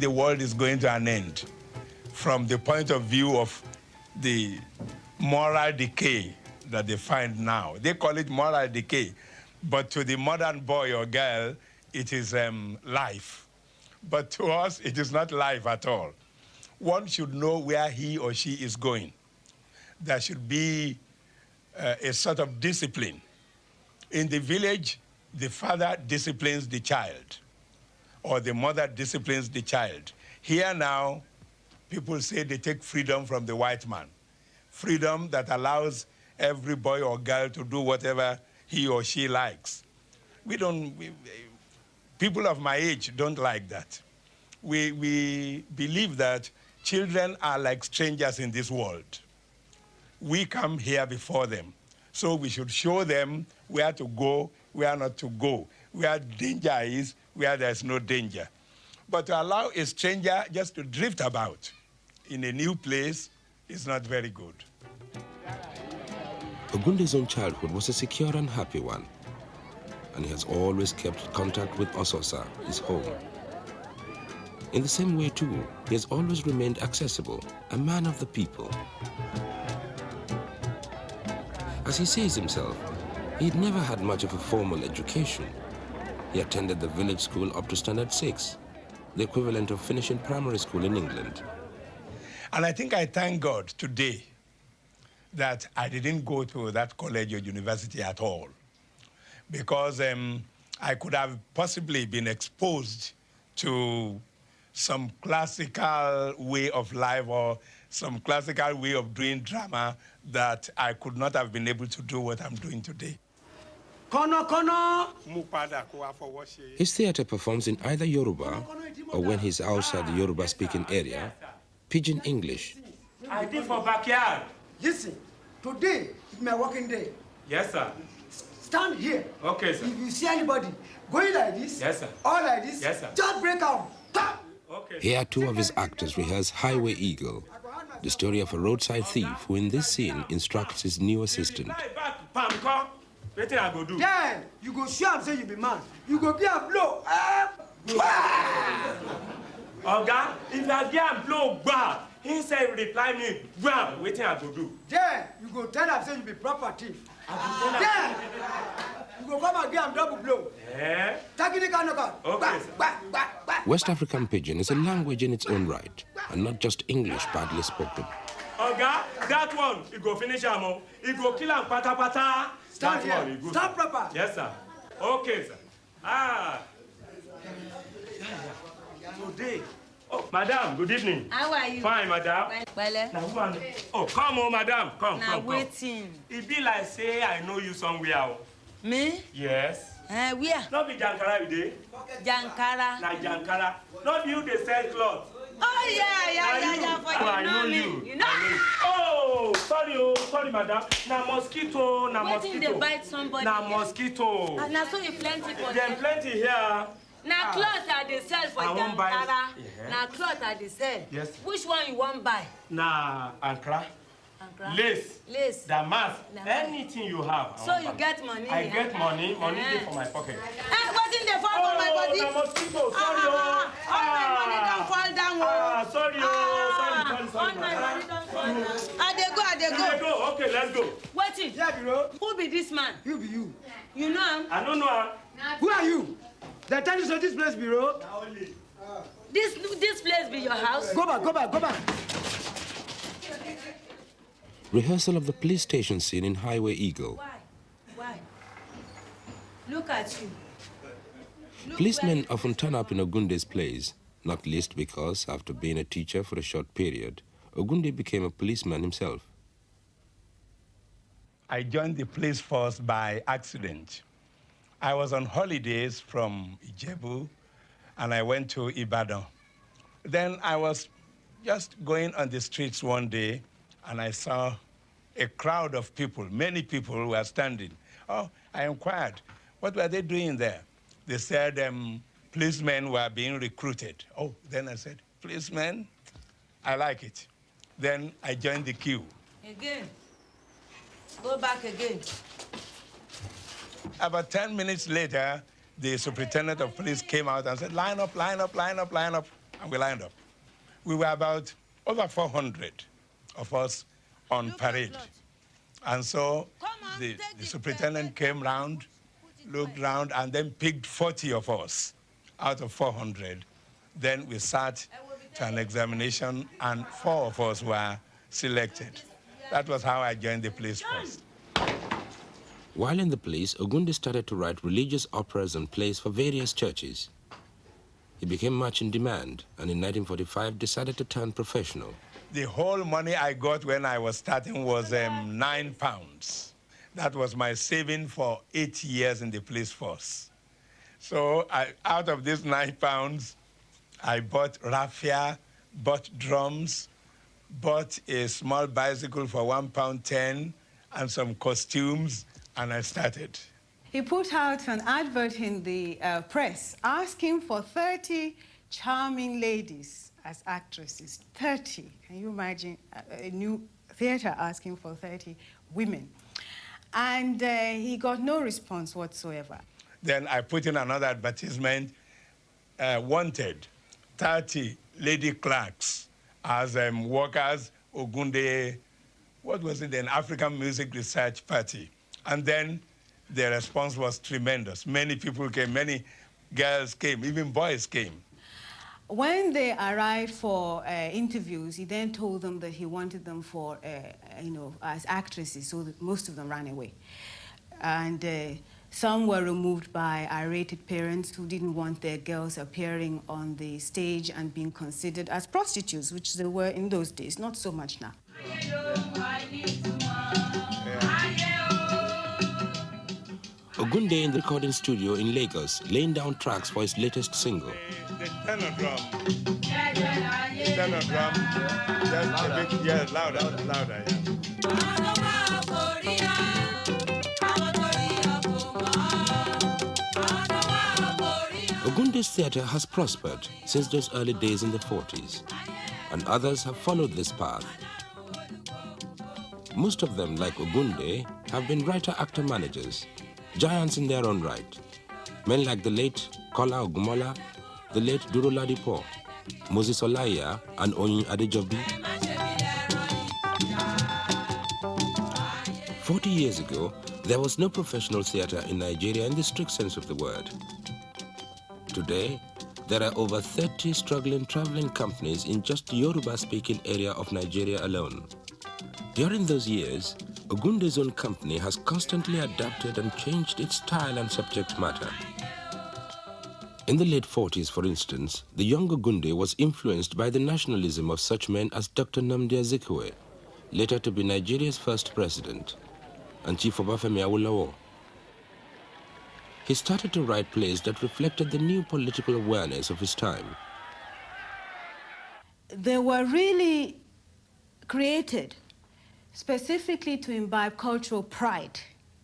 the world is going to an end from the point of view of the moral decay that they find now. They call it moral decay, but to the modern boy or girl, it is life. But to us, it is not life at all. One should know where he or she is going. There should be a sort of discipline. In the village, the father disciplines the child, or the mother disciplines the child. Here now, people say they take freedom from the white man. Freedom that allows every boy or girl to do whatever he or she likes. People of my age don't like that. We believe that children are like strangers in this world. We come here before them. So we should show them where to go, where not to go, where danger is, where there's no danger. But to allow a stranger just to drift about in a new place is not very good. Ogunde's own childhood was a secure and happy one, and he has always kept contact with Ososa, his home. In the same way, too, he has always remained accessible, a man of the people. As he says himself, he'd never had much of a formal education. He attended the village school up to standard 6, the equivalent of finishing primary school in England. And I think I thank God today that I didn't go to that college or university at all, because I could have possibly been exposed to some classical way of life or some classical way of doing drama that I could not have been able to do what I'm doing today. His theatre performs in either Yoruba or, when he's outside the Yoruba-speaking area, Pidgin English. I did for backyard. Listen, today is my working day. Yes, sir. Stand here. Okay, sir. If you see anybody going like this, yes, sir. Or like this, yes, sir. Just break out. Stop. Okay. Here, 2 of his actors rehearse Highway Eagle, the story of a roadside thief who, in this scene, instructs his new assistant. Then you go show and say you be man. You go get a blow. Oga, if I get a blow, bah, he say reply me, bah, waiting I go do. Then you go tell him say you be proper thief. Then you go come and get him double blow. Yeah. Okay. West African Pidgin is a language in its own right, and not just English badly spoken. Oga, that one, you go finish him. You go kill him, pata pata. Stand here. Stand proper. Yes, sir. Okay, sir. Ah. Today. Oh, madam, good evening. How are you? Fine, madam. Well, now, who are you? Oh, come on, madam. Come. Waiting. It be like say I know you somewhere. Me? Yes. Where? Not be Jankara today. Jankara. Na Jankara. Not you, they sell cloth. Oh, yeah. For I know you. You know? Oh, sorry, madam. Na mosquito. Waiting they bite somebody. Na mosquito. Now so you plenty for them. Plenty here. Now cloth are they sell for Jankara. Now cloth are they sell. Yes. Which one you want buy? Na Ankara. Lace. Damask. Anything you have. So you get money? I get money. Money dey for my pocket. What's in the fall for my body? Oh, mosquito. Sorry. All my money don't fall down. Sorry. All my money don't fall down. I dey go. Okay, let's go. Wait. Yeah, bro. Who be this man? You be you. You know him? I don't know him. Who are you? They tell you so this place, bro. This place be your house? Go back. Rehearsal of the police station scene in Highway Eagle. Why? Look at you. Policemen often turn up in Ogunde's plays, not least because, after being a teacher for a short period, Ogunde became a policeman himself. I joined the police force by accident. I was on holidays from Ijebu, and I went to Ibadan. Then I was just going on the streets one day, and I saw a crowd of people. Many people were standing. Oh, I inquired, what were they doing there? They said policemen were being recruited. Oh, then I said, policemen? I like it. Then I joined the queue. Again? Go back again. About 10 minutes later, the superintendent of police came out and said, line up. and we lined up. We were about over 400 of us on parade. And so the superintendent came round, looked round, and then picked 40 of us out of 400. Then we sat to an examination, and 4 of us were selected. That was how I joined the police force. While in the police, Ogunde started to write religious operas and plays for various churches. He became much in demand, and in 1945 decided to turn professional. The whole money I got when I was starting was £9. That was my saving for 8 years in the police force. So out of these £9, I bought raffia, bought drums, bought a small bicycle for £1.10 and some costumes, and I started. He put out an advert in the press asking for 30 charming ladies as actresses. 30. Can you imagine a new theater asking for 30 women? And he got no response whatsoever. Then I put in another advertisement, wanted 30 lady clerks as workers, Ogunde, what was it, an African Music Research Party. And then the response was tremendous. Many people came, many girls came, even boys came. When they arrived for interviews, he then told them that he wanted them for, as actresses, so that most of them ran away. And some were removed by irate parents who didn't want their girls appearing on the stage and being considered as prostitutes, which they were in those days, not so much now. Ogunde in the recording studio in Lagos, laying down tracks for his latest single. The tenor drum. The tenor drum. Just a bit, yeah, louder, yeah. Ogunde's theatre has prospered since those early days in the 40s, and others have followed this path. Most of them, like Ogunde, have been writer-actor-managers, giants in their own right. Men like the late Kola Ogumola, the late Duro Ladipo, Moses Olaiya, and Oyin Adejobi. 40 years ago, there was no professional theatre in Nigeria in the strict sense of the word. Today, there are over 30 struggling traveling companies in just the Yoruba-speaking area of Nigeria alone. During those years, Ogunde's own company has constantly adapted and changed its style and subject matter. In the late 40s, for instance, the young Ogunde was influenced by the nationalism of such men as Dr. Nnamdi Azikiwe, later to be Nigeria's first president, and Chief Obafemi Awolowo. He started to write plays that reflected the new political awareness of his time. They were really created specifically to imbibe cultural pride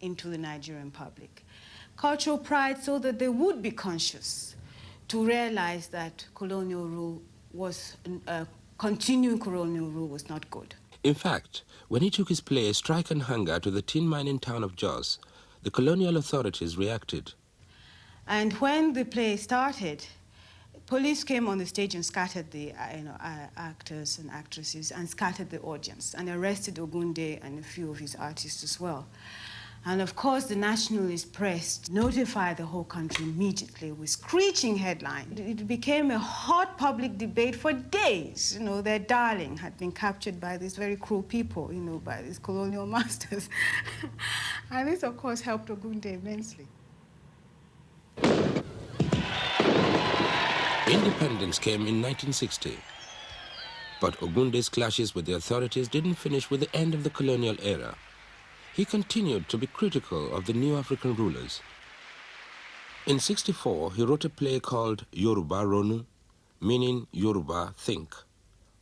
into the Nigerian public. Cultural pride so that they would be conscious to realize that colonial rule was, continuing colonial rule was not good. In fact, when he took his play Strike and Hunger to the tin mining town of Jos, the colonial authorities reacted. And when the play started, police came on the stage and scattered the actors and actresses and scattered the audience and arrested Ogunde and a few of his artists as well. And of course, the nationalist press notified the whole country immediately with screeching headlines. It became a hot public debate for days. You know, their darling had been captured by these very cruel people, you know, by these colonial masters. And this, of course, helped Ogunde immensely. Independence came in 1960. But Ogunde's clashes with the authorities didn't finish with the end of the colonial era. He continued to be critical of the new African rulers. In '64, he wrote a play called Yoruba Ronu, meaning Yoruba think.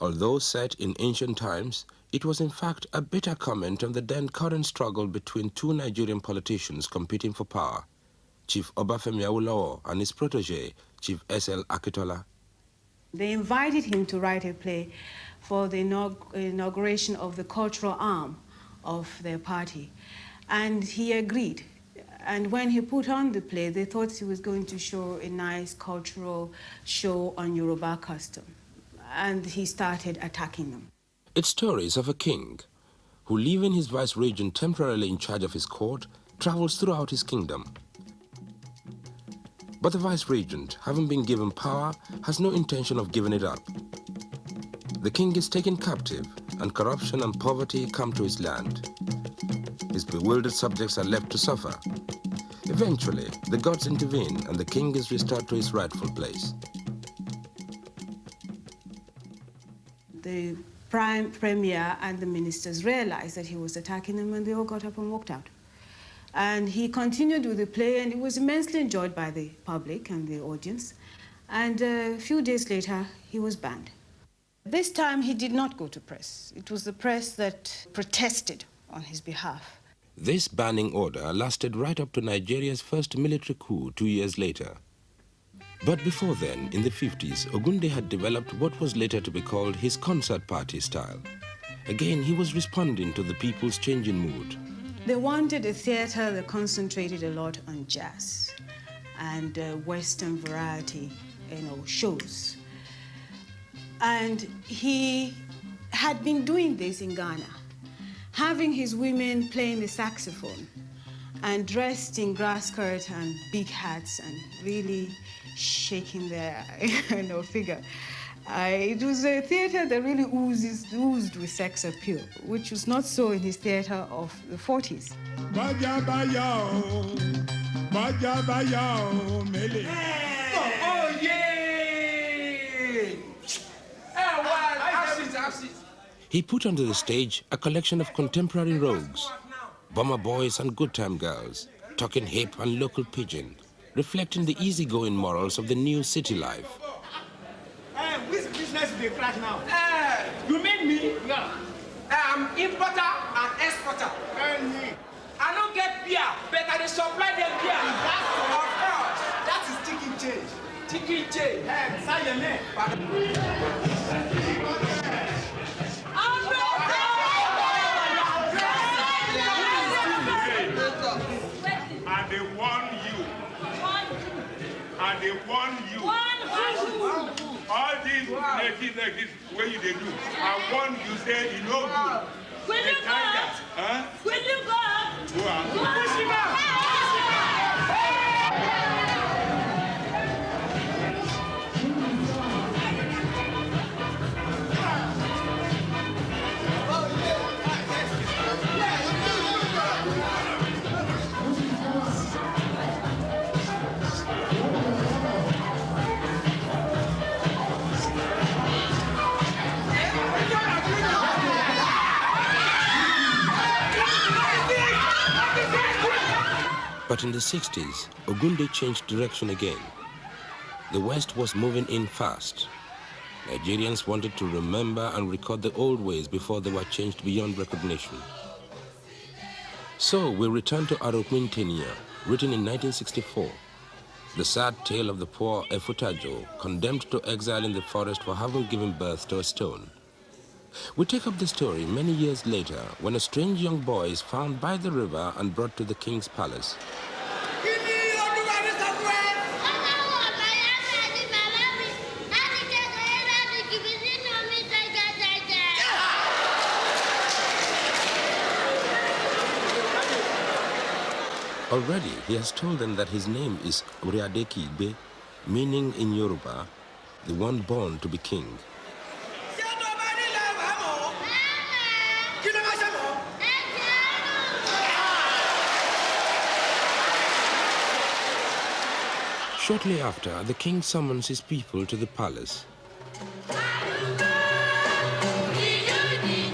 Although set in ancient times, it was in fact a bitter comment on the then current struggle between two Nigerian politicians competing for power, Chief Obafemi Awolowo and his protege, Chief S.L. Akitola. They invited him to write a play for the inauguration of the cultural arm of their party, and he agreed. And when he put on the play, they thought he was going to show a nice cultural show on Yoruba custom. And he started attacking them. It's stories of a king who, leaving his vice-regent temporarily in charge of his court, travels throughout his kingdom. But the vice-regent, having been given power, has no intention of giving it up. The king is taken captive, and corruption and poverty come to his land. His bewildered subjects are left to suffer. Eventually, the gods intervene, and the king is restored to his rightful place. The prime premier and the ministers realized that he was attacking them, and they all got up and walked out. And he continued with the play, and it was immensely enjoyed by the public and the audience. And a few days later, he was banned. This time, he did not go to press. It was the press that protested on his behalf. This banning order lasted right up to Nigeria's first military coup 2 years later. But before then, in the 50s, Ogunde had developed what was later to be called his concert party style. Again, he was responding to the people's changing mood. They wanted a theater that concentrated a lot on jazz and Western variety, shows. And he had been doing this in Ghana, having his women playing the saxophone and dressed in grass skirt and big hats and really shaking their figure. It was a theater that really oozed with sex appeal, which was not so in his theater of the 40s. He put onto the stage a collection of contemporary rogues, bomber boys and good time girls, talking hip and local pidgin, reflecting the easygoing morals of the new city life. Which business do they crash now? You mean me? Yeah. I'm importer and exporter. I don't get beer, but I dey supply them beer. Of course. That is ticket change. Ticket change. Say your name. And they warn you. And they warn you. All these natives like this, what you they do? I warn you, say you know good. Will you go? Huh? Will you go? Go on. Push him out. But in the 60s, Ogunde changed direction again. The West was moving in fast. Nigerians wanted to remember and record the old ways before they were changed beyond recognition. So we return to Aroquintenia, written in 1964. The sad tale of the poor Efutajo, condemned to exile in the forest for having given birth to a stone. We take up the story many years later when a strange young boy is found by the river and brought to the king's palace. Already, he has told them that his name is Uriadeki Ibe, meaning in Yoruba, the one born to be king. Shortly after, the king summons his people to the palace.